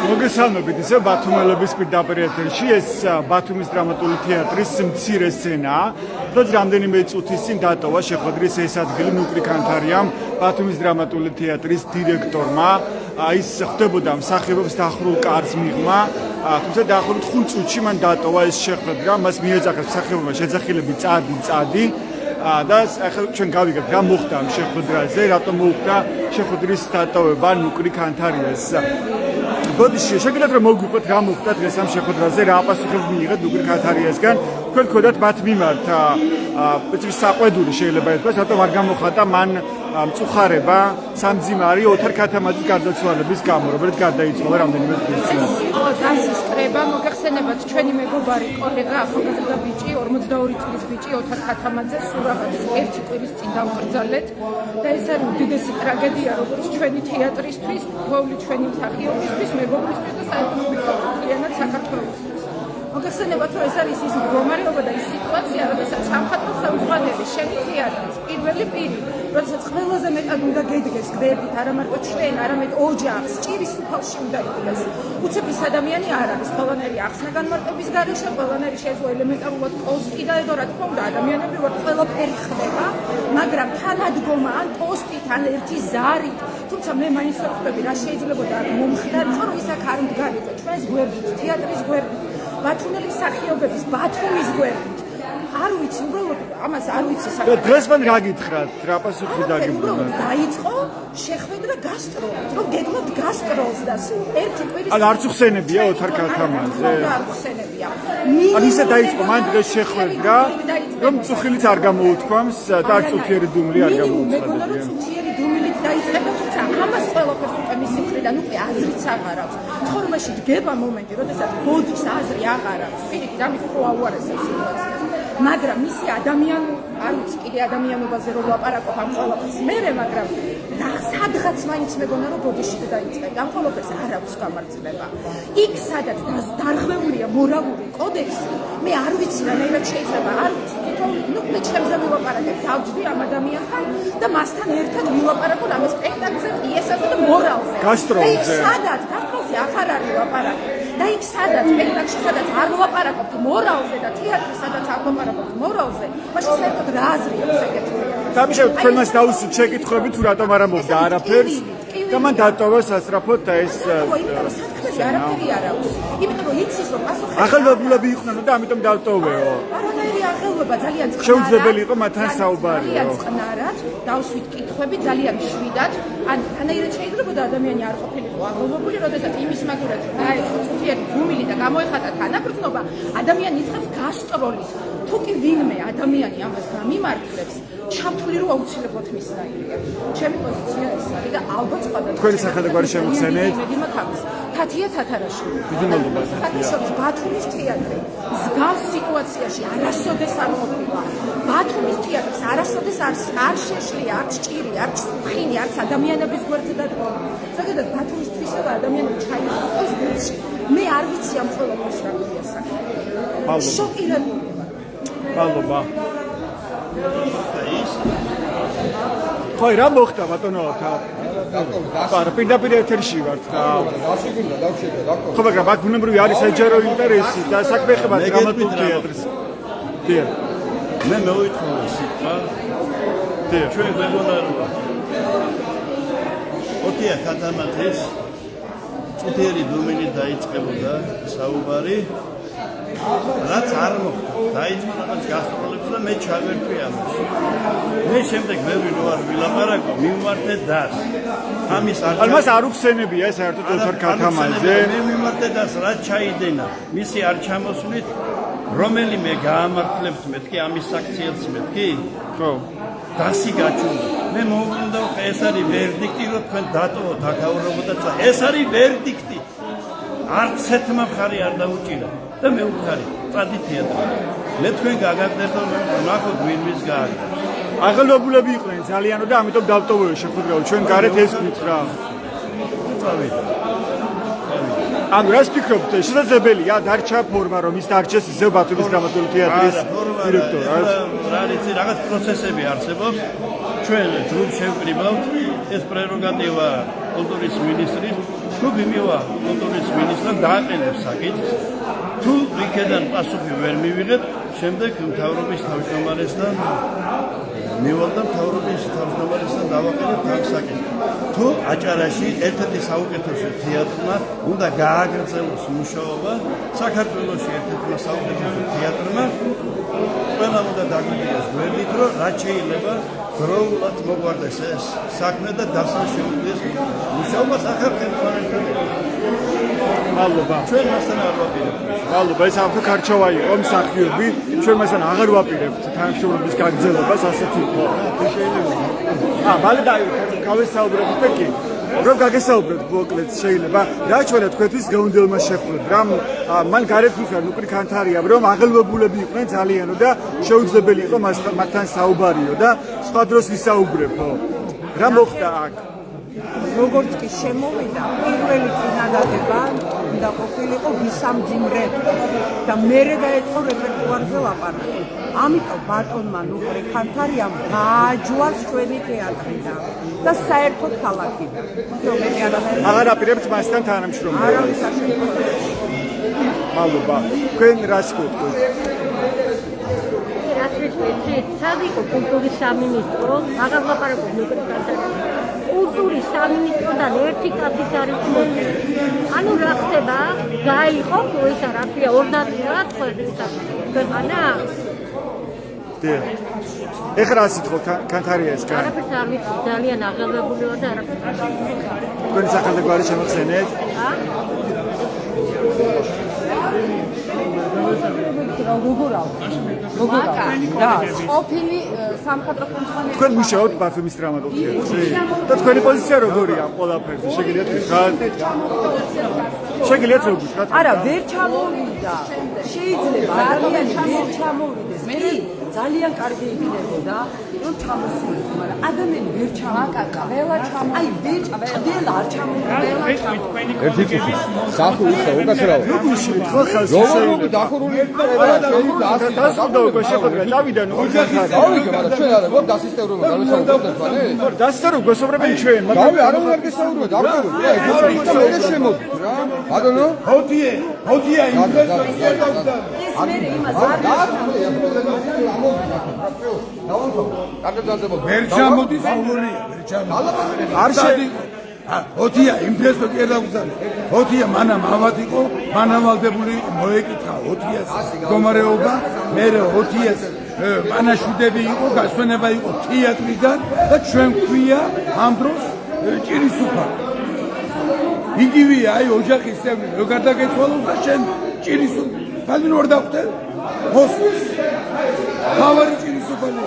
მოგესალმებით ისე ბათუმელების პირდაპირ ეთერში ეს ბათუმის დრამატული თეატრის მცირე სცენაა. თუმცა რამდენიმე წუთის წინ დატოვა შეხვედრის ეს ადგილი ნუკრი კანთარიამ ბათუმის დრამატული თეატრის დირექტორმა. ის ხდებოდა მსახიობს დახრულ კარს მიღმა, თუმცა დაახლოებით 5 წუთში მან დატოვა ეს შეხვედრა, მას მიეძახეს მსახიობმა შეძახილები წადი და ახლა ჩვენ გავიგებთ რა მოხდა ამ შეხვედრაზე, რატომ მოხდა შეხვედრის დატოვება ნუკრი კანთარიას. ბოდიში შეგიძლიათ რომ მოგვიყვეთ რა მოხდა დღეს ამ შეხვედრაზე, რა პასუხები მიიღეთ ნუკრი კანთარიასგან, თქვენ გქონდათ მათ მიმართ საყვედური შეიძლება ითქვას, რატომ არ გამოხატა მან მწუხარება სამძიმარი ოთარ ქათამაძის გარდაცვალების გამო, რომელიც გარდაიცვალა რამდენიმე დღის წინ. დასის კრება მოგეხსენებათ ჩვენი მეგობარი კოლეგა ახალგაზრდა ბიჭი 42 წლის ბიჭი ოთარ ქათამაძე სულ რაღაც 1 კვირის წინ დამკრძალეთ და ეს არის უდიდესი ტრაგედია როგორც ჩვენი თეატრისთვის, თითოეული ჩვენი მსახიობისთვის, მეგობრისთვის და საერთოდ საქართველოსთვის. მოგეხსენებათ რომ ეს არის ის მდგომარეობა და ის სიტუაცია, როდესაც სამხატვრო ხელმძღვანელი შენი თეატრის პირველი პირი, როდესაც ყველაზე მეტად უნდა გედგეს გვერდით, არა მარტო ჩვენ, არამედ ოჯახს, ჭირის უფალში უნდა იყოს. უცებ ის ადამიანი არ არის, ყველანაირი ახსნა განმარტების გარეშე, ყველანაირი შეძლო ელემენტარულად პოსტი და ეგ რა თქმა უნდა ადამიანებრივად ყველაფერი ხდება, მაგრამ თანადგომა ან პოსტით, ან ერთი ზარით, თუმცა მე მაინც ვხვდები რა შეიძლებოდა მომხდარიყო, რომ ის აქ არ მდგარიყო ჩვენს გვერდით, თეატრის გვერდით. ბათუმელის მსახიობების ბათუმის გვერდით. არ ვიცი, უბრალოდ ამას არ ვიცი საკუთარ. დღეს მან რა გითხრათ? რა პასუხი დაგიბრუნა? დაიწყო შეხვედრა გასტროლით, რომ გეგმავთ გასტროლს და სულ ერთი კვირის. ან არც უხსენებია ოთარ ქათამაძე? არ უხსენებია. ან ისე დაიწყო მან დღეს შეხვედრა, რომ წუხილიც არ გამოუთქვამს და არც წუთიერი დუმილი არ გამოუცხადა. მეგონა რომ წუთიერი დუმილით დაიწყება, თუმცა ამას ყველაფერს უკვე მისი მხრიდან უკვე აზრიც აღარ აქვს. ცხოვრებაში დგება მომენტი, როდესაც ბოდის აზრი აღარ აქვს. პირიქით, ამით ხო აუარესებს სიტუაციას. მაგრამ მისი არ ვიცი კიდე ადამიანობაზე რომ ლაპარაკობ ამ ყველაფერს მერე, მაგრამ სადღაც მაინც მეგონა რომ ბოდიში დაიწყება. ამ ყველაფერს არ აქვს გამართლება. იქ სადაც დარღვეულია მორალური კოდექსი, მე არ ვიცი რანაირად შეიძლება, არ ვიცი. ნუ მე ჩემზე ვილაპარაკებ, დავჯდი ამ ადამიანთან და მასთან ერთად ვილაპარაკოთ ამ სპექტაკლზე, პიესაზე და მორალზე. გასტროლზე. სადაც გასტროლზე ახარ არის ლაპარაკი. და იქ სადაც სპექტაკლში სადაც არ ვლაპარაკობთ მორალზე და თეატრი სადაც არ ვლაპარაკობთ მორალზე, მაშინ საერთოდ რა აზრი აქვს ეგეთი? დამიშავეთ თქვენ მას დაუსვით შეკითხვები თუ რატომ არ ამბობდა არაფერს და მან დატოვა სასწრაფოდ და ეს საქმეში არაფერი არ აქვს. იმიტომ რომ იცის რომ პასუხი ახალგაზრდები იყვნენ და ამიტომ დატოვეო. არანაირი აღელვება ძალიან წყნარად. შეუძლებელი იყო მათთან საუბარიო. ძალიან წყნარად დავსვით კითხვები ძალიან შვიდად. ან რანაირად შეიძლება ადამიანი არ ყოფილიყო აღელვებული, როდესაც იმის მაგურად დაიწყო წუთიერი დუმილი და გამოეხატა თანაგრძნობა, ადამიანი იწყებს გასტროლით. თუ კი ვინმე ადამიანი ამას გამიმართლებს, ჩამთვლი რომ აუცილებლად მისნაირია. ჩემი პოზიცია ეს არის და ალბათ სხვადასხვა. თქვენი სახელგვარი შემოგხსენეთ? თათია თათარაშვილი. დიდი მადლობა. თათაშორის ბათუმის თეატრი მსგავს სიტუაციაში არასოდეს არ ყოფილა. ბათუმის თეატრს არასოდეს არ შეშლია, არც ჭირი, არც ხინი, არც ადამიანების გვერდზე დადგომა. ზოგადად ბათუმის თვისება ადამიანები ჩაიყოს გულში. მე არ ვიცი ამ ყველაფერს რა ქვია საქმე. შოკირებული. მადლობა. ხო, რა მოხდა ბატონო? არა, პირდაპირ ეთერში ვართ და დასიგუნდა, დავშეკა. ხო, მაგრამ აქ ბუნებრივი არის საჯარო ინტერესი და საქმე ეხება დრამატულ თეატრს. დიახ. მე მოვიტყოდი სიტყვა. ჩვენ მეგონა რომ ოთარ ქათამაძის წუთიერი დუმილი დაიწყებოდა საუბარი, რაც არ მოხდა. დაიწყო რაღაც გასტროლებს და მე ჩავერთვი ამაში. მე შემდეგ ბევრი რო არ ვილაპარაკო, მივმართე დას. ამის არ მას არ უხსენებია საერთოდ ოთარ ქათამაძე. მე მივმართე დას, რაც ჩაიდენა. მისი არ ჩამოსვლით რომელიმე გაამართლებთ მეთქი ამის საქციელს მეთქი? ხო. დასი გაჩვენდა. მე მოვიდა ეს არის ვერდიქტი, რომ თქვენ დატოვოთ აქაურობოდა და ეს არის ვერდიქტი. არც ერთმა მხარი არ დაუჭირა და მე ვხარი წადი თეატრში. მე თქვენ გაგაგდეთ რომ ნახოთ ვინ ვის გააგდებს. აღელვებულები იყვნენ ძალიანო და ამიტომ დავტოვეო შეხვედრა. ჩვენ გარეთ ეს გითხრა. წავიდა. ანუ რას ფიქრობთ, შესაძლებელია დარჩა ფორმა რომ ის დარჩეს ისე ბათუმის დრამატული თეატრის დირექტორად? რა ვიცი, რაღაც პროცესები არსებობს. ჩვენ ჯგუფ შევკრიბავთ, ეს პრეროგატივა კულტურის მინისტრის ჯგუფი მივა კულტურის მინისტრთან დააყენებს საკითხს. თუ იქიდან პასუხი ვერ მივიღეთ, შემდეგ მთავრობის თავმჯდომარესთან მივალდა მთავრობის თავმჯდომარესთან დავაყენებთ ამ საკითხს. თუ აჭარაში ერთ-ერთი საუკეთესო თეატრმა უნდა გააგრძელოს მუშაობა, საქართველოში ერთ-ერთმა საუკეთესო თეატრმა ყველა უნდა დაგვიდგეს გვერდით, რომ რაც შეიძლება დროულად მოგვარდეს ეს საქმე და დასმა შეუძლიეს მუშაობა სახელმწიფოსთან. მადლობა. ჩვენ მასთან არ ვაპირებთ. მადლობა, ეს ამხო ქარჩოვა იყო მსახიობი, ჩვენ მასთან აღარ ვაპირებთ თანამშრომლობის გაგრძელებას, ასეთი იყო. მალე გავესაუბრებთ და კი რომ გაგესაუბროთ მოკლედ შეიძლება რა ჩვენა თქვენთვის გეუნდელმა შეხვდეთ რა მან გარეთ მიხარ ნუკრი ქანთარია რომ აღელვებულები იყვნენ ძალიანო და შეუძლებელი იყო მასთან საუბარიო და სხვა დროს ვისაუბრებო რა მოხდა აქ როგორც კი შემოვიდა პირველი წინადადება და ყოფილიყო გისამძიმრეთ და მერე დაეწყო რეპერტუარზე ლაპარაკი. ამიტომ ბატონმა ნუკრი ქანთარიამ გააჯვარს ჩვენი თეატრიდან და საერთოდ ქალაქიდან. რომელი ადამიანი აღარ აპირებთ მასთან თანამშრომლობას. არავის არ შეგვიძლია. მადლობა. თქვენ რას გეტყვით? რაც ვიცით, სად იყო კულტურის სამინისტრო? აღარ ლაპარაკობ ნუკრი ქანთარიამ. კულტურის სამინისტროდან ერთი კაცის არ იყო მოწვეული. ანუ რა ხდება? გაიყო ეს რა ქვია 30 ქვეყანა? ეხლა რა სიტყვა ქანთარიასგან? არაფერს არ ვიცი, ძალიან აღელვებული ვარ და არაფერს არ ვიცი. თქვენი სახელმწიფო შემოხსენეთ? ყოფილი სამხატვრო ხელმძღვანელი თქვენ მუშაობთ ბათუმის დრამატულ თეატრში და თქვენი პოზიცია როგორია ამ ყველაფერზე? შეგიძლიათ ვთქვათ? შეგიძლიათ ვთქვათ? არა, ვერ ჩამოვიდა. შეიძლება ადამიანი ვერ ჩამოვიდეს. კი, ძალიან კარგი იქნებოდა, რომ ჩამოსულიყო, მაგრამ ადამიანი ვერ ჩამოკაკა. ყველა ჩამო. აი, ვერ ყველა არ ჩამოვიდა. ერთი წუთი. სახურისა უკაცრავ. როგორ ხო ხალხს როგორ დახურული დასწრდა უკვე შეხვედრა წავიდა ნუ ოჯახი დავიგე მაგრამ ჩვენ არა მომ დასისტევრობა გავესაუბროთ თქვენ დასწრდა გვესაუბრებენ ჩვენ მაგრამ დავი არ უნდა გესაუბროთ არ უნდა ეს შემოდი რა ბატონო ჰოდია ინვესტორი ეს მე იმას არ ვერ ჩამოდის ოღონდ ვერ ჩამოდის არ შედი ოდია ინვესტორი კი დაგუძალე ოდია მანამ ავად იყო მანავალდებული მოეკითხა ოდიას მდგომარეობა მე ოდიას მანაშვიდები იყო გასვენება იყო თეატრიდან და ჩვენ ქვია ამ დროს ჭირისუფა იგივეა აი ოჯახის წევრი როგორ დაგეცვალოს და შენ ჭირისუფა ბალინ ვერ დავხდე მოსულს თავარი ჭირისუფალი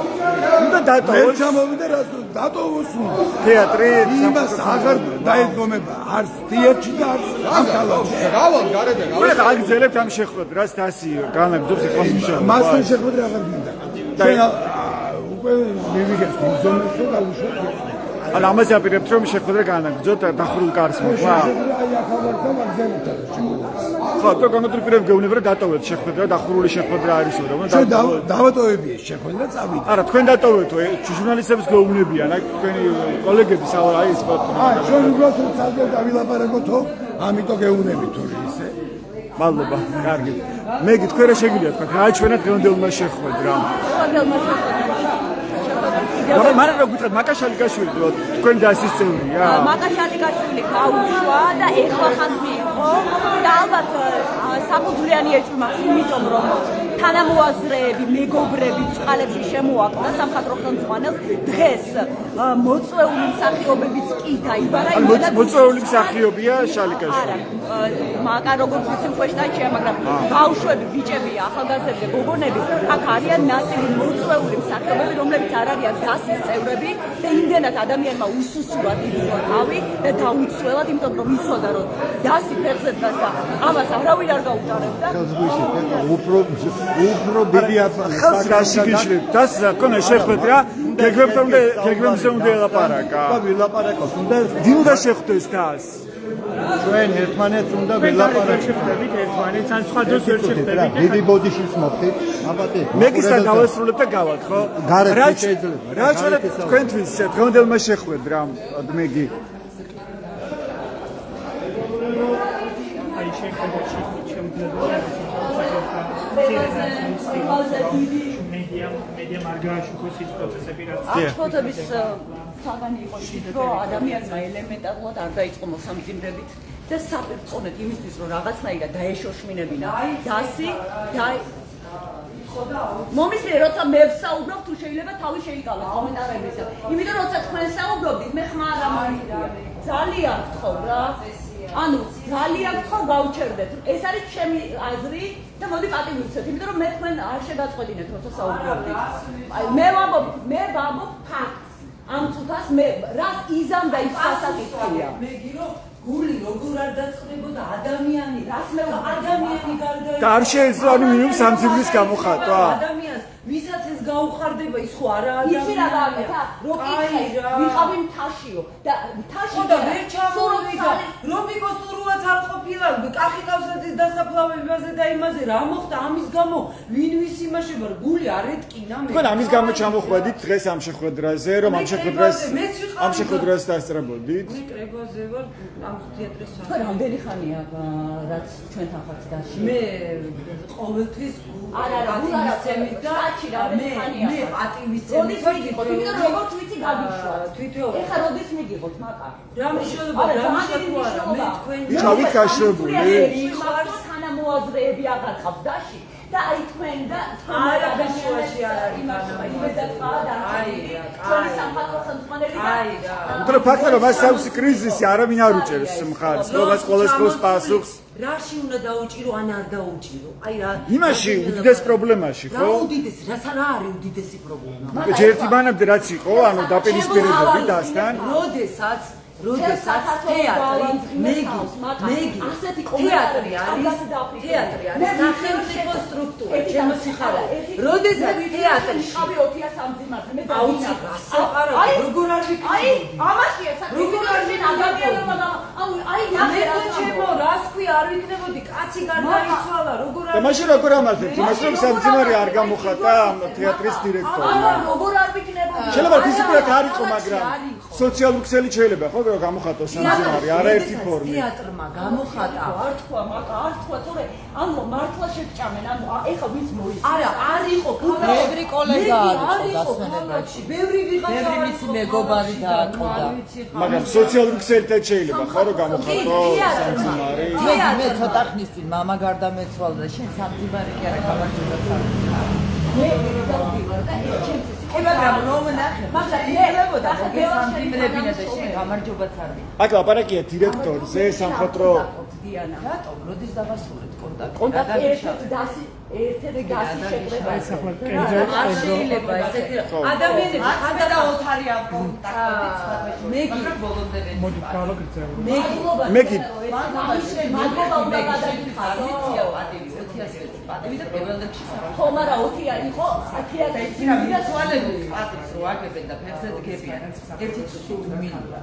უნდა დატოვოს ჩამოვიდა რა დატოვოს თეატრი იმას აღარ დაედგომება არც თეატრში და არც ამ ქალაქში გავალ გარედან ყველა აგზელებთ ამ შეხვედრას დასიო განაგზობს იყო მუშაობა მასთან შეხვედრა აღარ გინდა ჩვენ უკვე მივიგეთ ზონას და გავუშვათ ან ამაზე აპირებთ რომ შეხვედრა განაგზოთ დახურულ კარს მოყვა აი ახალ და მაგზელებთან ხო თუ განატრიფირებ გეუბნება რომ დატოვეთ შეხვედრა დახურული შეხვედრა არისო რომ ჩვენ დავატოვები ეს შეხვედრა წავიდა არა თქვენ დატოვეთო ჟურნალისტებს გეუბნებიან აი თქვენი კოლეგები აი ეს ჩვენ უბრალოდ საერთოდ დავილაპარაკოთო ამიტომ გეუბნებით თუ ისე მადლობა კარგი მე გითხრა რა შეგიძლიათ თქვა რა ჩვენად გეუნდელმა შეხვედრა მაგრამ რა გითხრათ მაკაშალიკაშვილი თქვენ დასის წევრია მაკაშალიკაშვილი გაუშვა და ეხლა ხანს მიიღო და ალბათ საფუძვლიანი ეჭვმა იმიტომ რომ თანამოაზრეები მეგობრები წყალებში შემოაკვდა სამხატვრო ხელმძღვანელს დღეს მოწვეული მსახიობებიც კი დაიბარა მოწვეული მსახიობია შალიკაშვილი მაკა როგორც ვიცი ქვეშტაჭია მაგრამ ბავშვები ბიჭები ახალგაზრდები გოგონები აქ არიან ნაწილი მოწვეული მსახიობები რომლებიც არ არიან დასის წევრები და იმდენად ადამიანმა უსუსურად იბრძვა თავი და დაუცველად იმიტომ რომ იცოდა რომ დასი ფეხზე დგას და ამას არავინ არ გაუტარებდა უფრო დიდი ხალხს გაშიგიშლებ დას კონა შეხვედრა გეგმებზე უნდა ელაპარაკა ვილაპარაკოთ უნდა დინდა შეხვდეს დას ჩვენ ერთმანეთს უნდა ვილაპარაკოთ ერთმანეთს ან სხვა დროს ვერ შეხვდებით დიდი ბოდიშის მოხდით აბატე მეკისთან გავასრულებ და გავალთ ხო რა ჩვენ თქვენთვის დღევანდელმა შეხვედრა მეგი შეხედაში შემოგვიყვება მედია მარგაშუქოსის პროცესები რაც აღშფოთების საგანი იყო ის, რომ ადამიანმა ელემენტარულად არ დაიწყო მოსამძიმრებით და საპირწონედ იმისთვის, რომ რაღაცნაირად დაეშოშმინებინა დასი და მომისმე როცა მე ვსაუბრობ თუ შეიძლება თავი შეიკავოთ კომენტარების. იმიტომ როცა თქვენ საუბრობდით მე ხმა არ ამარია. ძალიან გთხოვ რა. ანუ ძალიან გთხოვ გავუჩერდეთ. ეს არის ჩემი აზრი და მოდი პატივისცემთ, იმიტომ რომ მე თქვენ არ შეგაწყვეტინეთ როცა საუბრობდით. აი მე ვამბობ ფაქტს. ამ თუთას მე რას იზამდა ის სასაკითხია. მეგირო გული როგორ არ დაწყდებოდა ადამიანი რას მე ადამიანი გარდა და არ შეეძლო მინიმუმ სამძიმრის გამოხატვა ადამიანს ვისაც ეს გაუხარდება ის ხო არა იცი რა გამეთა როკი ვიყავი მთაშიო და მთაში და ვერ ჩამოვიდა რომიკოს სურუაც არ ყოფილა კახი კავსაძის დასაფლავებაზე და იმაზე რა მოხდა ამის გამო ვინ ვის იმაშება გული არ ეტკინა მე თქვენ ამის გამო ჩამოხვედით დღეს ამ შეხვედრაზე რომ ამ შეხვედრას დასწრებოდით მე კრებაზე ვარ ამ თეატრის თქვენ რამდენი ხანია რაც ჩვენთან ხართ დასში მე ყოველთვის არა პატივისცემით და მე პატივისცემით ვიგიყოთ იმიტომ რომ როგორც ვიცი გაგიშვა თვითონ ეხლა როდის მიგიყოთ მაკა რა მნიშვნელობა მე თქვენ იყავით გაშვებული ხართ თანამოაზრეები აღარ ხავთ დასში და აი თქვენ და არა ბეშუაში არ არის იმედა ყადა თქვენი სამხატვრო ხელმძღვანელი და უფრო ფაქტია რომ მას სავსე კრიზისი არავინ არ უჭერს მხარს რომ მას ყოველთვის პასუხს რაში უნდა დაუჭირო ან არ დაუჭირო აი რა იმაში უდიდეს პრობლემაში ხო რა უდიდესი რა არის უდიდესი პრობლემა ჯერ ერთი მანამდე რაც იყო ანუ დაპირისპირებები დასთან როდესაც თეატრი მეგი თეატრი არის სახელმწიფო სტრუქტურა ჩემო სიხარული როდესაც თეატრი ხავი 2000 სამძიმარზე მე აუცი გასაყარებელი როგორ არ ვიქცი ამაშია საკითხი ადამიანებმა აი ნახე ჩემო რას ქვი არ ვიქნებოდი კაცი გარდაიცვალა როგორ და მაშინ როგორ ამართებთ იმას რომ სამძიმარი არ გამოხატა თეატრის დირექტორმა როგორ არ ვიქნებოდი შეიძლება ფიზიკურად არ იყო მაგრამ სოციალური ქსელი შეიძლება ხო გამოხატოს სამძიმარი არაერთი ფორმით თეატრმა გამოხატა არ თქვა მაკა არ თქვა თორე ანუ მართლა შეგჭამენ ანუ ეხა ვინც მოის არა არ იყო ბევრი კოლეგა არის დასვენებაში ბევრი ვიღაცა ბევრი მისი მეგობარი დააკვდა მაგრამ სოციალური ქსელითაც შეიძლება ხო რომ გამოხატოს სამძიმარი მე ცოტა ხნის წინ მამა გარდამეცვალა და შენ სამძიმარი კი არა გამარჯვებას არ მე დავდივარ და ეს ჩემთვის მაგრამ რომ ნახე მაგრამ იღებოდა მოგესამძიმრებინა და შენ გამარჯვებაც არ ვიყო აქ ლაპარაკია დირექტორზე სამხატვრო დიანა რატომ როდის დავასრულეთ კონტაქტი ერთ-ერთი დასი შეკრება არ შეიძლება ესეთი ადამიანები ხანდა ოთარი ამ კონტაქტებით მეგი ბოლომდე მოდი გავაკეთებ მეგი მაგობა უნდა გადაგიხადო პატივი და პირველ რიგში ხო მაგრამ 20 იყო თეატრი და სვალები პატივს რო აგებენ და ფეხზე დგებიან ერთი მინუტა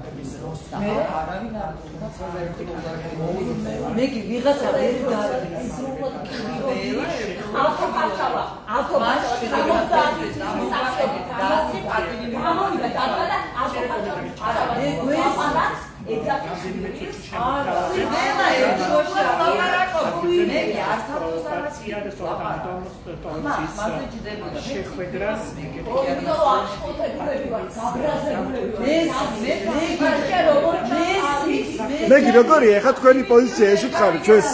მე არავინ არ თუნდაც მეგი ვიღაცა ვერ მეგი როგორია ეხა თქვენი პოზიცია ეს უთხარი ჩვენს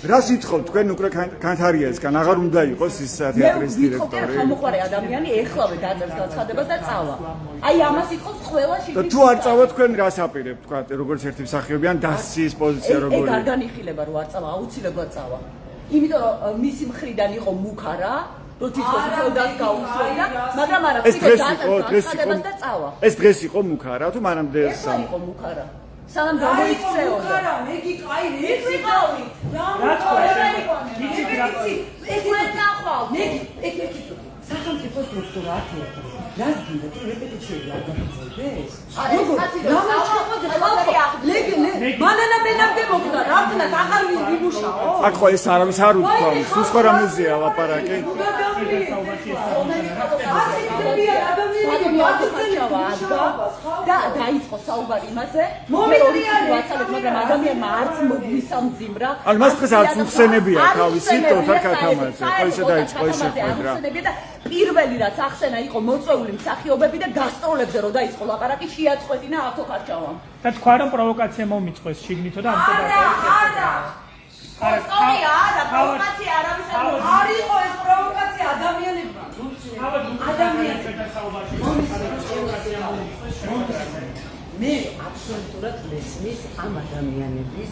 რას ითხოვთ თქვენ უკვე განთარიასგან აღარ უნდა იყოს ის თეატრის დირექტორი ხმოყარე ადამიანი ეხლავე დაწერს გაცხადებას და წავა აი ამას ითხოვს ყველა და თუ არ წავა თქვენ რას აპირებთ თქვა როგორც ერთი მსახიობი ან დასის პოზიცია როგორია ეგ არ განიხილება რომ არ წავა აუცილებლად წავა იმიტომ რომ მისი მხრიდან იყო მუქარა რო თვითონ ხელდას გაუშვია მაგრამ არა თვითონ დაწერს გაცხადებას და წავა ეს დღეს იყო მუქარა თუ მანამდე იყო მუქარა სანამ გამოიქცეოდა არა მეგი კაი ის ვიყავი რა თქვა იცი ეს ვეცახვალ მეგი ეგ ერთი სახელმწიფო იყო სტრუქტურა თეატრი. რას გინდა თუ რეპეტიციები არ გაგრძელდეს? მანანა მენამდე მოკდა, რამდენად აღარ ვიმუშაო? აქ ხო ეს არავის არ უთქვა, სულ სხვა რამეზეა ლაპარაკი. და დაიწყო საუბარი იმაზე, მაგრამ ადამიანმა არც მოგვისამძიმრა. ანუ მას დღეს არც უხსენებია თავისი თოთარ ქათამაძე. ხო ისე დაიწყო ეს შეხვედრა. პირველი რაც ახსენა იყო მოწვეული მსახიობები და გასტროლებზე რო დაიწყო ლაპარაკი შეაწყვეტინა ავტოკარჩავამ. და თქვა რომ პროვოკაცია მომიწყვეს შიგნითო და ამიტომ პროვოკაცია არავის არ იყო ეს პროვოკაცია ადამიანებმა. მე აბსოლუტურად მესმის ამ ადამიანების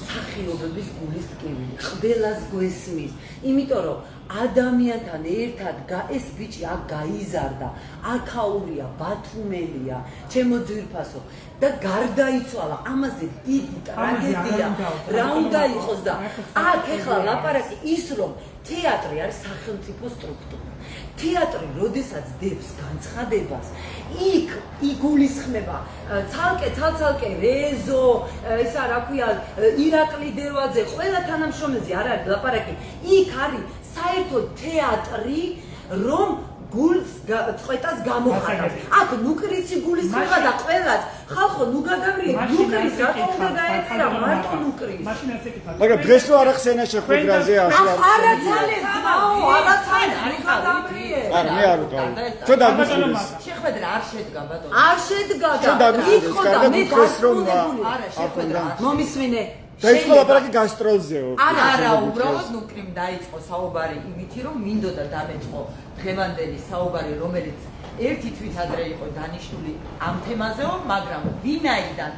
სახიობების გულის ტკივილი. ყველას გვესმის, იმიტომ რომ ადამიანთან ერთად ეს ბიჭი აქ გაიზარდა, აქაურია, ბათუმელია, ჩემო ძვირფასო და გარდაიცვალა. ამაზე დიდი ტრაგედია რა უნდა იყოს და აქ ეხლა ლაპარაკი ის რომ თეატრი არის სახელმწიფო სტრუქტურა. თეატრი როდესაც დებს განცხადებას, იქ იგულისხმება ცალკე რეზო, ისა რა ქვია, ირაკლი დევაძე, ყველა თანამშრომელზე არ არის ლაპარაკი. იქ არის საერთოდ თეატრი, რომ გულს წყვეტას გამოხატავს. აქ ნუკრიცი გულისხმება და ყველას ხალხო ნუ გადავრიეთ ნუკრის რატო უნდა დაეწერა მარტო ნუკრის. მაგრამ დღეს რო არ ახსენა შეხვედრაზე ასე არაცალე არა მე არ ვიყავ. ჩვენ დაგვიხსნის. შეხვედრა არ შედგა ბატონო. არ შედგა და იკითხო და მე შეხვედრა მომისმინე დაიწყო ლაპარაკი გასტროლზეო. არა, უბრალოდ ნუკრიმ დაიწყო საუბარი იმითი, რომ მინდოდა დამეწყო დღევანდელი საუბარი, რომელიც ერთი თვით ადრე იყო დანიშნული ამ თემაზეო, მაგრამ ვინაიდან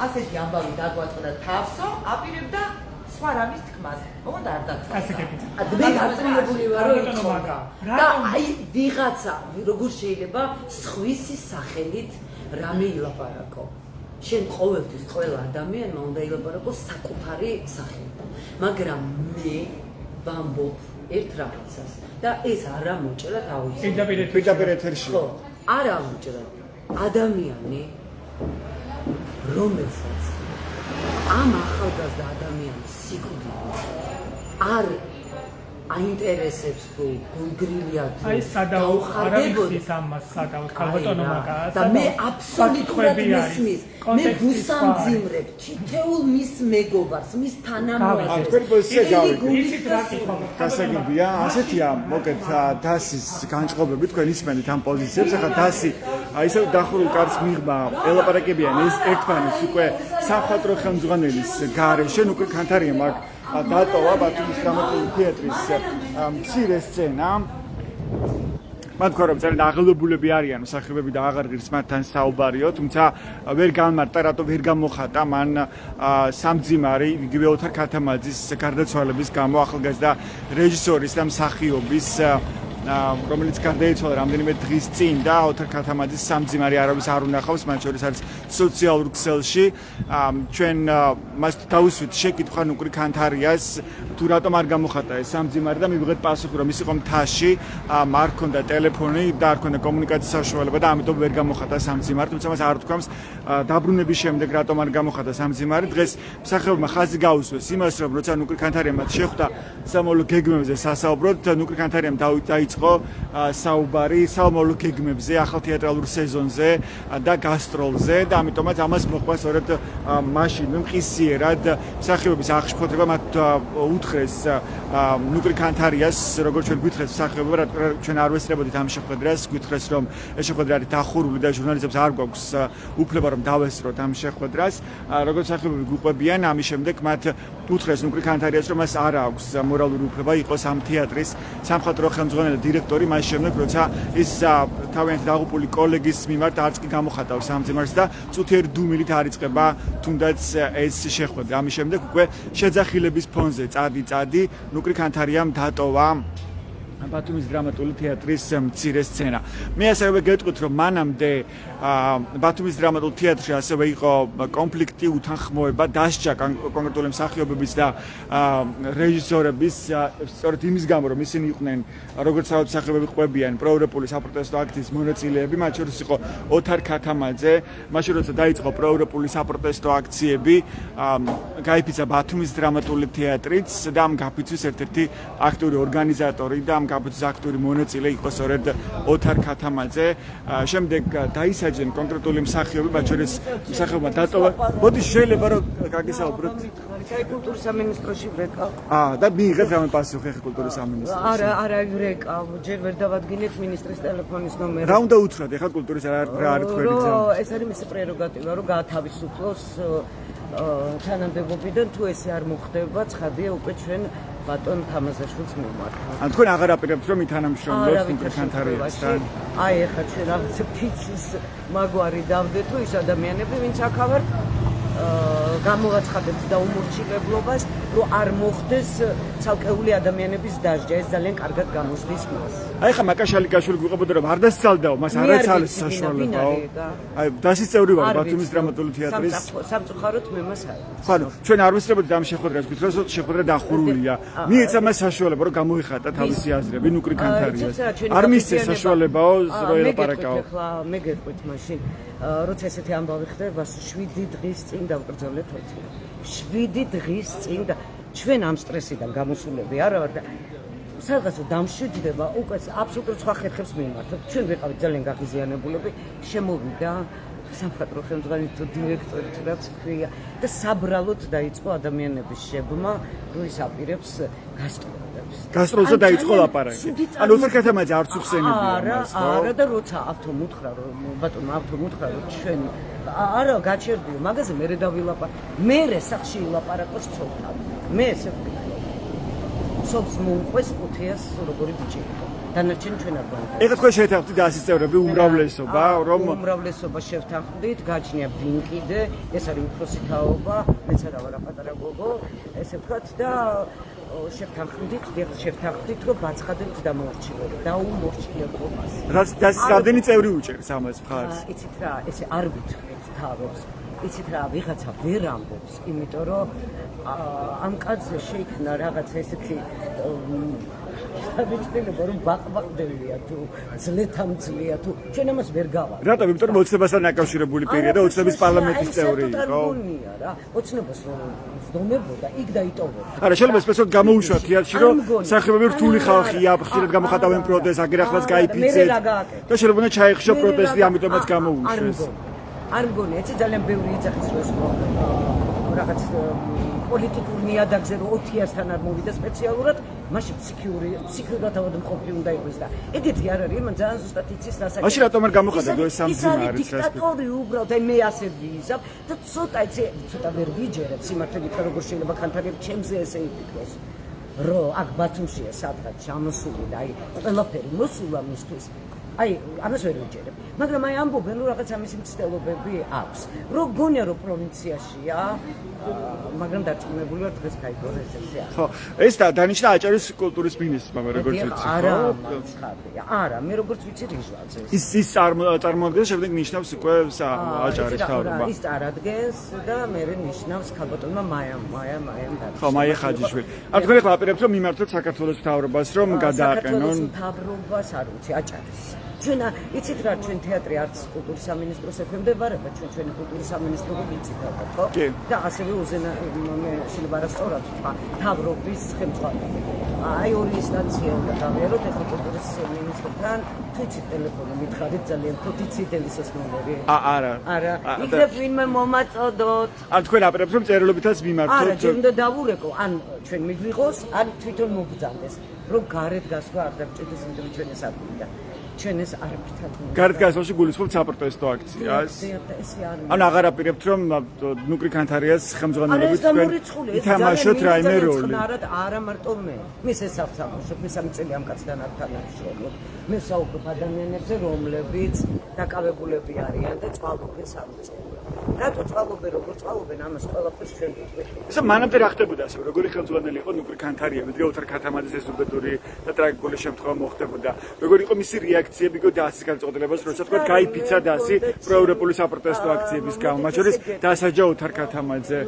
ასეთი ამბავი დაგვაწყდა თავსო, აპირებდა სხვა რამის თქმას. მოგონდა არ დაწესდა. მე გაწმუნებული ვარ რომ ითხოვდა. და აი ვიღაცა როგორ შეიძლება სხვისი სახელით რამე ილაპარაკო. შენ ყოველთვის ყველა ადამიანმა უნდა ილაპარაკოს საკუთარი სახით. მაგრამ მე ვამბობ ერთ რაღაცას და ეს არ ამოჭრა თავის. პირდაპირ ეთერში. ხო, არ ამოჭრა. ადამიანი რომელსაც ამ ახალგაზრდა ადამიანის სიკვდილი არ აინტერესებს თუ გულგრილია თუ აი სადაო არავის ამას სადაო ქალბატონო მაგას და მე აბსოლუტურად მისმის მე გუსამძიმრებ თითეულ მის მეგობარს მის თანამოაზრეს გასაგებია ასეთია მოკეთ დასის განწყობები თქვენ ისმენთ ამ პოზიციებს ახლა დასი ისე დახურულ კარს მიღმა ელაპარაკებიან ეს ერთმანეთს უკვე სამხატვრო ხელმძღვანელის გარეშე უკვე ქანთარია მაგ დატოვა ბათუმის დრამატული თეატრის მცირე სცენა. მათ თქვა რომ ძალიან აღელვებულები არიან მსახიობები და აღარ ღირს მათთან საუბარიო, თუმცა ვერ განმარტა რატო ვერ გამოხატა მან სამძიმარი იგივე ოთარ ქათამაძის გარდაცვალების გამო ახალგაზრდა რეჟისორის და მსახიობის რომელიც გარდაიცვალა რამდენიმე დღის წინ და ოთარ ქათამაძის სამძიმარი არავის არ უნახავს, მათ შორის არის სოციალურ ქსელში. ჩვენ მას დავუსვით შეკითხვა ნუკრი ქანთარიას თუ რატომ არ გამოხატა ეს სამძიმარი და მივიღეთ პასუხი რომ ის იყო მთაში, არ ჰქონდა ტელეფონი და არ ჰქონდა კომუნიკაციის საშუალება და ამიტომ ვერ გამოხატა სამძიმარი, თუმცა მას არ თქვამს დაბრუნების შემდეგ რატომ არ გამოხატა სამძიმარი. დღეს მსახიობმა ხაზი გაუსვეს იმას რომ როცა ნუკრი ქანთარიამ მათ შეხვდა სამომავლო გეგმებზე სასაუბროდ, ნუკრი ქანთარიამ დაიწყო საუბარი სამომავლო გეგმებზე, ახალ თეატრალურ სეზონზე და გასტროლზე და ამიტომაც ამას მოხდა სწორედ მაშინ მყისიერად მსახიობის აღშფოთება მათ უთხრეს ნუკრი ქანთარიას, როგორც ჩვენ გვითხრეს მსახიობობა, ჩვენ არ ვესწრებოდით ამ შეხვედრას, გვითხრეს რომ ეს შეხვედრა არის დახურული და ჟურნალისტებს არ გვაქვს უფლება რომ დავესწროთ ამ შეხვედრას, როგორც მსახიობები გვიყვებიან, ამის შემდეგ მათ უთხრეს ნუკრი ქანთარიას რომ მას არ აქვს მორალური უფლება იყოს ამ თეატრის სამხატვრო ხელმძღვანელი დირექტორი, მას შემდეგ როცა ის თავიანთი დაღუპული კოლეგის მიმართ არც კი გამოხატავს სამძიმარს და წუთიერი დუმილით არიწყება თუნდაც ეს შეხვედრა. ამის შემდეგ უკვე შეძახილების ფონზე წადი ნუკრი ქანთარიამ დატოვა ბათუმის დრამატული თეატრის მცირე სცენა. მე ასევე გეტყვით, რომ მანამდე ბათუმის დრამატულ თეატრში ასევე იყო კონფლიქტი, უთანხმოება, დასჯა კონკრეტული მსახიობების და რეჟისორების, სწორედ იმის გამო, რომ ისინი იყვნენ როგორც მსახიობები ყვებიან პროევროპული საპროტესტო აქციის მონაწილეები, მათ შორის იყო ოთარ ქათამაძე, მაშინ როცა დაიწყო პროევროპული საპროტესტო აქციები, გაიფიცა ბათუმის დრამატული თეატრიც და ამ გაფიცვის ერთ-ერთი აქტიური ორგანიზატორი და ამ გაფიცვის აქტიური მონაწილე იყო სწორედ ოთარ ქათამაძე. შემდეგ დაისაჯენ კონკრეტული მსახიობები, მათ შორის მსახიობმა დატოვა. მოდი შეიძლება რომ გაგესაუბროთ. აი კულტურის სამინისტროში ვეკავ. და მიიღეთ რამე პასუხი ხე კულტურის სამინისტროში? არა ვეკავ, ჯერ ვერ დავადგინეთ მინისტრის ტელეფონის ნომერი. რა უნდა უთხრათ ეხლა კულტურის რა არის თქვენი გზა? ეს არის მისი პრეროგატივა, რომ გაათავისუფლოს თანამდებობიდან, თუ ესე არ მოხდება, ცხადია უკვე ჩვენ ბატონ თამაზაშვილს მივმართავ. ან თქვენ აღარ აპირებთ რომ ითანამშრომლოთ კანთარიასთან? აი ეხლა ჩვენ რაღაც ფიცის მაგვარი დავდეთ თუ ის ადამიანები, ვინც აქავართ გამოვაცხადებთ და უმორჩილებლობას, რომ არ მოხდეს ცალკეული ადამიანების დასჯა, ეს ძალიან კარგად გამოსდის მას. აი ხა მაკაშალიკაშვილი გვიყვებოდა რომ არ დასწალდაო, მას არაც არის საშუალებაო. აი დასის წევრი ვარ ბათუმის დრამატული თეატრის. სამწუხაროდ მე მას არ. ხანო, ჩვენ არ ვისწრებოდი ამ შეხვედრას, გითხრათ რომ შეხვედრა დახურულია. მიეცა მას საშუალება რომ გამოიხატა თავისი აზრები ნუკრი კანთარიას. არ მისცეს საშუალებაო რომ ელაპარაკაო. მე გეტყვით მაშინ, როცა ესეთი ამბავი ხდება, 7 დღის წინ დავკრძალეთ თოთია. 7 დღის წინ და ჩვენ ამ სტრესიდან გამოსულები არა ვარ და სადღაც დამშვიდდება, უკვე აბსოლუტურად სხვა ხერხებს მიმართავთ. ჩვენ ვიყავით ძალიან გაღიზიანებულები, შემოვიდა სამხატვრო ხელმძღვანელი თუ დირექტორი თუ რაც ქვია და საბრალოდ დაიწყო ადამიანების შებმა, რომ ის აპირებს გასტროლებს. გასტროლზე დაიწყო ლაპარაკი. ანუ ოთარ ქათამაძე არც უხსენებია მას, ხო? არა და როცა ავთომ უთხრა რომ ბატონო ავთომ უთხრა რომ ჩვენ არა გაჩერდიო, მაგაზე მე დავილაპარაკე. მე სახში ილაპარაკოს ცოლთან. მე ესე ვფიქრობ. ცოლს მოუყვეს ოთიას როგორი ბიჭი იყო. დანარჩენი ჩვენ არ გვანდა. ეხლა თქვენ შევთანხმდით ასისტევრები უმრავლესობა, რომ უმრავლესობა შევთანხმდით, გაჩნია ვინ კიდე, ეს არის უფროსი თაობა, მეც არა ვარ პატარა გოგო, ესე ვთქვათ და შევთანხმდით, რომ ბაცხადებთ და მოურჩილებთ და უმორჩილებლობას. რაც რამდენი წევრი უჭერს ამას მხარს? იცით რა, ესე არ ვითხრით თავებს. იცით რა, ვიღაცა ვერ ამბობს, იმიტომ რომ ამ კაცზე შეიქმნა რაღაც ესეთი საბჭოება რომ ბაყბაყდელია თუ ძლეთამძლია თუ ჩვენ ამას ვერ გავარ. რატომ? იმიტომ რომ ოცნებასთან დაკავშირებული პირია და ოცნების პარლამენტის წევრი იყო. რა, ოცნებას რომ ვზდომებოდა, იქ დაიტოვებდა. არა, შეიძლება სპეციალურად გამოუშვათ თეატრში, რომ სახიობები რთული ხალხია, ხშირად გამოხატავენ პროტესტს, აგერ ახლაც გაიფიცეთ. და შეიძლება უნდა ჩაიხშო პროტესტი, ამიტომაც გამოუშვეს. არ მგონია, ეს ძალიან ბევრი იძახის რომ რაღაც პოლიტიკურ ნიადაგზე რომ ოთიასთან არ მოვიდა სპეციალურად, მაშინ ფსიქიურად ავადმყოფი უნდა იყოს და ეგეთი არ არის, მან ძალიან ზუსტად იცის რასაც. მაშინ რატომ არ გამოხატეთ ეს სამძიმე არის დიქტატორი უბრალოდ მე ასე ვიზავ და ცოტა ვერ ვიჯერებ სიმართლე გითხრა როგორ შეიძლება კანთარიები ჩემზე ესე იფიქროს რომ აქ ბათუმშია სადღაც ჩამოსული და აი ყველაფერი მოსულა მისთვის. აი, ამას ვერ ვიჯერებ. მაგრამ აი ამბობენ რომ რაღაც ამისი მცდელობები აქვს. რომ გონია რომ პროვინციაშია, მაგრამ დარწმუნებული ვარ დღეს გაიგო ესე. ხო, ეს დანიშნა აჭარის კულტურის მინისტრმა, მე როგორც ვიცი. არა, ცხადია. არა, მე როგორც ვიცი რიჟვაძე. ის წარმოადგენს შემდეგ ნიშნავს უკვე აჭარის თავრობა. ის წარადგენს და მე ნიშნავს ქალბატონმა მაიამ. ხო, მაია ხაჯიშვილი. არ თქვენ ახლა აპირებთ რომ მიმართოთ საქართველოს თავრობას, რომ გადააყენონ საქართველოს თავრობას არ ვიცი, აჭარის. ჩვენ იცით რა, ჩვენ თეატრი არც კულტურის სამინისტროს ექვემდებარება, ჩვენი კულტურის სამინისტრო ვიცით ალბათ, ხო? და ასევე უზენა მე შეიძლება რა სწორად ვთქვა, თავრობის ხელმძღვანელი. აი ორი ინსტანცია უნდა გავიაროთ, ეხლა კულტურის მინისტრთან თვითონ ტელეფონი მითხარით ძალიან ფოთიციდელის ეს ნომერი. არა. იქნებ ვინმე მომაწოდოთ. ან თქვენ აპირებთ რომ წერილობითაც მიმართოთ. არა, ჯერ უნდა დავურეკო, ან ჩვენ მიგვიღოს, ან თვითონ მოგბრძანდეს, რომ გარეთ გასვლა არ დაგჭირდეს, იმიტომ ჩვენ ეს არ გვინდა. ჩვენ ეს არ ვფიქრობ. გარეთ გასვლაში გულისხმობთ საპროტესტო აქციას. ანუ აღარ აპირებთ რომ ნუკრი კანთარიას ხელმძღვანელობით თქვენ ითამაშოთ რაიმე როლი. არა მარტო მე. მის ეს საფსამოშობ, მე 3 წელი ამ კაცთან არ თანამშრომლობ. მე საუბრობ ადამიანებზე, რომლებიც დაკავებულები არიან და წვალობენ სამწევროდ. რატო წვალობენ როგორ წვალობენ ამას ყველაფერს ჩვენ ვიტყვით. ესე მანამდე რა ხდებოდა ასე როგორი ხელმძღვანელი იყო ნუკრი ქანთარიელი დღე ოთარ ქათამაძის ეს უბედური და ტრაგიკული შემთხვევა მოხდებოდა როგორი იყო მისი რეაქციები გო დასის განწყობილებას როცა თქვა გაიფიცა დასი პროევროპული საპროტესტო აქციების გამო მათ შორის დასაჯა ოთარ ქათამაძე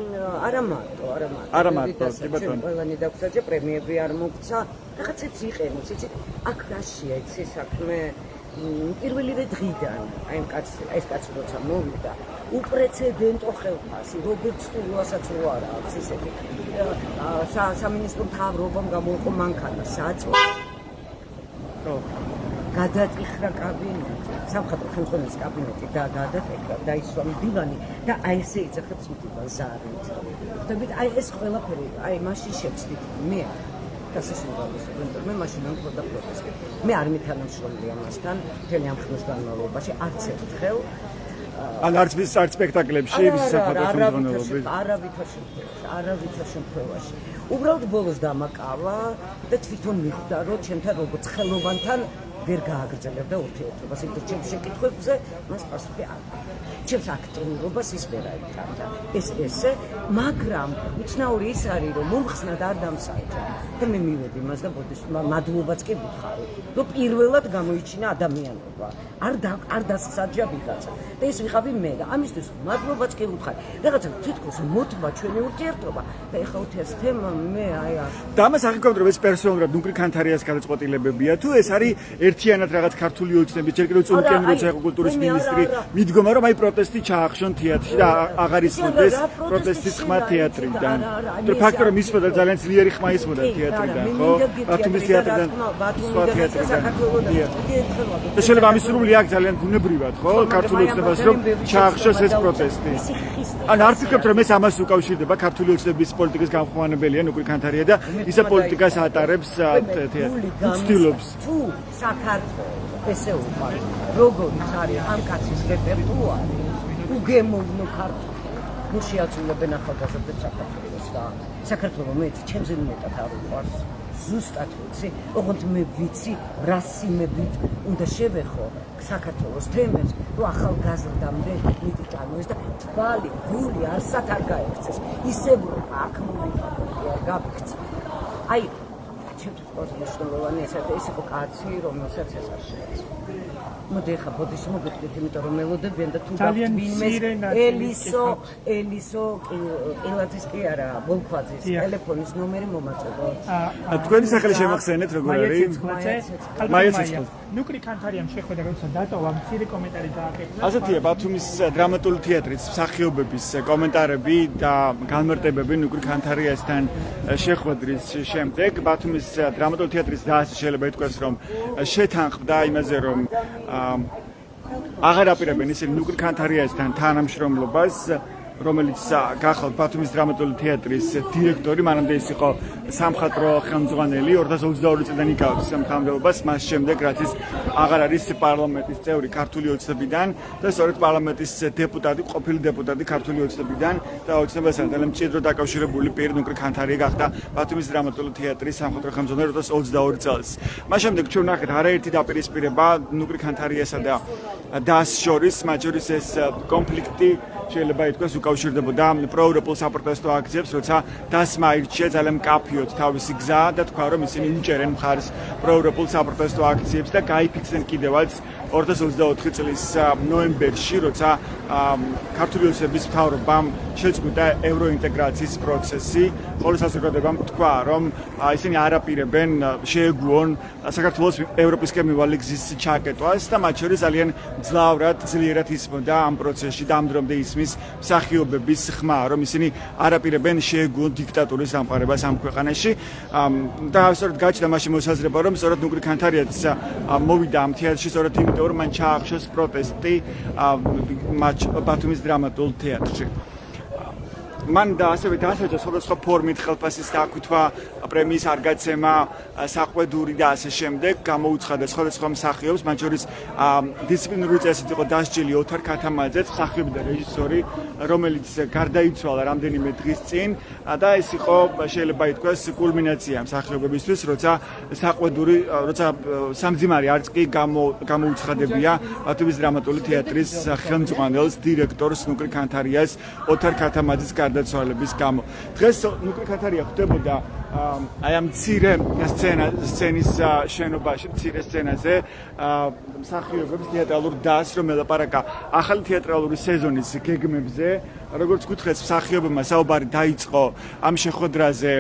არა მარტო კი ბატონო ყველანი დაგვსაჯა პრემიები არ მოგცა რაღაცებს იყენებს იცით აქ რაშია იცი საქმე პირველივე დღიდან აი ეს კაცი როცა მოვიდა უპრეცედენტო ხელფასი როგორც სტულასაც რო არა აქვს ისეთი სამინისტრო მთავრობამ გამოიყო მანქანა საწვა გადატიხრა კაბინეტი სამხატვრო ხელმძღვანელის კაბინეტი და გადატეხა დაისვა მდივანი და აი ესე იძახებს მდივანს ზარით ხდებით აი ეს ყველაფერი აი მაშინ შევცდით მე მე მაშინ მომხდა პროტესტი. მე არ მითანამშრომლია მასთან მთელი ამ ხნის განმავლობაში არც ერთხელ. არც სპექტაკლებში ის საფათო ხელმძღვანელობით. არავითარ შემთხვევაში. უბრალოდ ბოლოს დამაკავა და თვითონ მიხვდა რომ ჩემთან როგორც ხელოვანთან ვერ გააგრძელებდა ურთიერთობას. იმიტომ ჩემ შეკითხვებზე მას პასუხი არ აქვს. ჩემს აქტიურობას ის ვერ აიტანდა. ეს ესე, მაგრამ უცნაური ის არის რომ მომხსნად არ დამსაჯა. და მე მივედი მას და მადლობაც კი ვუხარი. რომ პირველად გამოიჩინა ადამიანობა. არ დასაჯა ვიღაცა. და ეს ვიყავი მე და ამისთვის მადლობაც კი ვუხარი. რაღაცა თითქოს მოთმა ჩვენი ურთიერთობა და ეხლა უთეს თემა მე აი და ამას აღიქვამთ რომ ეს პერსონალურად ნუკრი ქანთარიას გადაწყვეტილებებია თუ ეს არის ერთიანად რაღაც ქართული ოცნების ჯერ კიდევ წუნკენი როცა იყო კულტურის მინისტრი მიდგომა რომ აი პროტესტი ჩაახშონ თეატრში და აღარ ისმოდეს პროტესტის ხმა თეატრიდან. თუ ფაქტორი მისმოდა ძალიან ძლიერი ხმა ისმოდა თეატრიდან, ხო? ბათუმის თეატრიდან, სხვა თეატრიდან. და შეიძლება ამის სრული აქ ძალიან ბუნებრივად, ხო? ქართული ოცნებას რომ ჩაახშოს ეს პროტესტი. ან არ ფიქრობთ რომ ეს ამას უკავშირდება ქართული ოცნების პოლიტიკის გამხმოვანებელია ნუკრი ქანთარია და ისა პოლიტიკას ატარებს ცდილობს. თუ საქართველოს ესე უყარ როგორი არის ამ კაცის რეპერტუარი უგემოვნო ქართული ნუ შეაძლევენ ახალგაზრდებს საქართველოს და საქართველოს მეც ჩემზე მეტად არ უყვარს ზუსტად ვიცი ოღონდ მე ვიცი რა სიმებით უნდა შევეხო საქართველოს თემებს რომ ახალგაზრდამდე მიტანოს და თვალი გული არსად არ გაიქცეს ისევ რომ აქ მოვიყავი არ გაგიქცე აი ჩემთვის ყველაზე მნიშვნელოვანი ეს იყო კაცი რომელსაც ეს არ შეეძლო მოდი ხა ბოდიში მოგეთქვით იმიტომ რომ მელოდებიან და თუ ვინმეს ელისო ყილაძის კი არა ბოლქვაძის ტელეფონის ნომერი მომაწოდოთ თქვენი სახელი შემახსენეთ როგორ არის მაიეცეცკო ნუკრი ქანთარიამ შეხვედრა როცა დატოვა მცირე კომენტარი დააკეთა ასეთია ბათუმის დრამატული თეატრის მსახიობების კომენტარები და განმარტებები ნუკრი ქანთარიასთან შეხვედრის შემდეგ ბათუმის დრამატული თეატრის დაასი შეიძლება ითქვას რომ შეთანხმდა იმაზე რომ აღარ აპირებენ ისინი ნუკრი ქანთარიასთან თანამშრომლობას რომელიც გახალთ ბათუმის დრამატული თეატრის დირექტორი მანამდე ის იყო სამხატვრო ხელმძღვანელი 2022 წლიდან იკავებს სამხატვრობას მას შემდეგ რაც ის აღარ არის პარლამენტის წევრი ქართული ოცნებიდან და სწორედ პარლამენტის დეპუტატი ყოფილი დეპუტატი ქართული ოცნებიდან და ოცნებასთან ძალიან მჭიდრო დაკავშირებული პირ ნუკრი ქანთარია გახდა ბათუმის დრამატული თეატრის სამხატვრო ხელმძღვანელი 2022 წელს მას შემდეგ ჩვენ ვნახეთ არაერთი დაპირისპირება ნუკრი ქანთარიასა და დას შორის მათ შორის ეს კონფლიქტი შეიძლება ითქვას უკავშირდებოდა პროევროპულ საპროტესტო აქციებს, როცა დასმა აირჩია ძალიან მკაფიოდ თავისი გზა და თქვა რომ ისინი უჭერენ მხარს პროევროპულ საპროტესტო აქციებს და გაიფიქსნენ კიდევაც 2024 წლის ნოემბერში, როცა ქართული ოცნების მთავრობამ შეწყვიტა ევროინტეგრაციის პროცესი, ხოლო საზოგადოებამ თქვა რომ ისინი არ აპირებენ შეეგუონ საქართველოს ევროპისკენ მივალი გზის ჩაკეტვას და მათ შორის ძალიან ძლიერად ისმოდა ამ პროცესში და ამ დრომდე ისმის მსახიობების ხმა, რომ ისინი არ აპირებენ შეეგუონ დიქტატურის დამყარებას ამ ქვეყანაში და სწორედ გაჩნდა მაშინ მოსაზრება რომ სწორედ ნუკრი ქანთარიაც მოვიდა ამ თეატრში სწორედ იმიტომ რომ მან ჩაახშოს პროტესტი ბათუმის დრამატულ თეატრში. მან და ასევე დასაჯა სხვადასხვა ფორმით ხელფასის დაკვითვა, პრემიის არ გაცემა, საყვედური და ასე შემდეგ, გამოუცხადა სხვადასხვა მსახიობს, მათ შორის დისციპლინური წესით იყო დასჯილი ოთარ ქათამაძეც, მსახიობი და რეჟისორი, რომელიც გარდაიცვალა რამდენიმე დღის წინ და ეს იყო შეიძლება ითქვას კულმინაცია მსახიობებისთვის, როცა სამძიმარი არც კი გამოუცხადებია ბათუმის დრამატული თეატრის ხელმძღვანელს, დირექტორს ნუკრი ქანთარიას ოთარ ქათამაძის გარდაცვალების გამო. დღეს ნუკრი ქანთარია ხვდებოდა აი ამ მცირე სცენის შენობაში, მცირე სცენაზე მსახიობებს თეატრალურ დასს, რომ ელაპარაკა ახალი თეატრალური სეზონის გეგმებზე, როგორც გითხრეს, მსახიობებმა საუბარი დაიწყო ამ შეხვედრაზე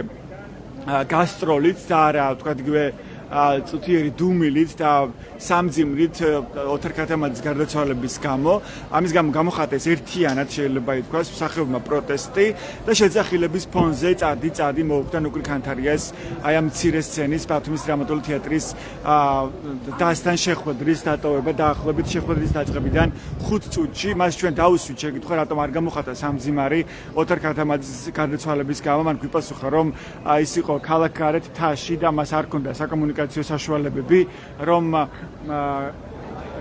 გასტროლით და არა, თქვათ იგივე წუთიერი დუმილით და სამძიმრით ოთარ ქათამაძის გარდაცვალების გამო. ამის გამო გამოხატეს ერთიანად შეიძლება ითქვას მსახიობებმა პროტესტი და შეძახილების ფონზე წადი მოუხდა ნუკრი ქანთარიას აი ამ მცირე სცენის ბათუმის დრამატული თეატრის დასთან შეხვედრის დატოვება დაახლოებით შეხვედრის დაწყებიდან 5 წუთში. მას ჩვენ დაუსვით შეკითხვა, რატომ არ გამოხატა სამძიმარი ოთარ ქათამაძის გარდაცვალების გამო. მან გვიპასუხა, რომ ის იყო ქალაქგარეთ მთაში და მას არ ჰქონდა საკომუნიკაციო საშუალებები, რომ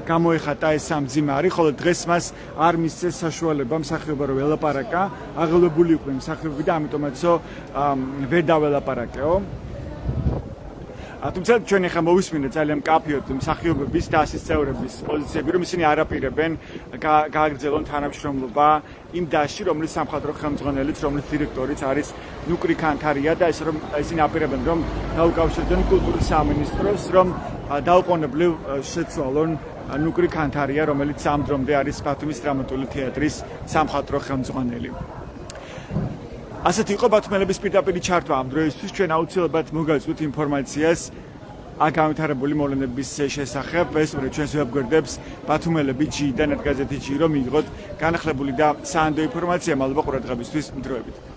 გამოეხატა ეს სამძიმარი, ხოლო დღეს მას არ მისცეს საშუალება მსახიობა რომ ელაპარაკა, აღელვებული იყვნენ მსახიობები და ამიტომაცო ვერ დაველაპარაკეო. თუმცა ჩვენ ახლა მოვისმინეთ ძალიან მკაფიოდ მსახიობების და ასის წევრების პოზიციები, რომ ისინი არ აპირებენ გააგრძელონ თანამშრომლობა იმ დასში, რომლის სამხატვრო ხელმძღვანელიც, რომლის დირექტორიც არის ნუკრი ქანთარია და რომ ისინი აპირებენ, რომ დაუკავშირდნენ კულტურის სამინისტროს, რომ დაუყოვნებლივ შეცვალონ ნუკრი ქანთარია, რომელიც ამ დრომდე არის ბათუმის დრამატული თეატრის სამხატვრო ხელმძღვანელი. ასეთი იყო ბათუმელების პირდაპირი ჩართვა ამ დროისთვის. ჩვენ აუცილებლად მოგაწვით ინფორმაციას განვითარებული მოვლენების შესახებ. ეს ჩვენს ვებგვერდებს ბათუმელები G და ნეტგაზეთი G რომ მიიღოთ განახლებული და საანდო ინფორმაცია. მადლობა ყურადღებისთვის. მდროებით.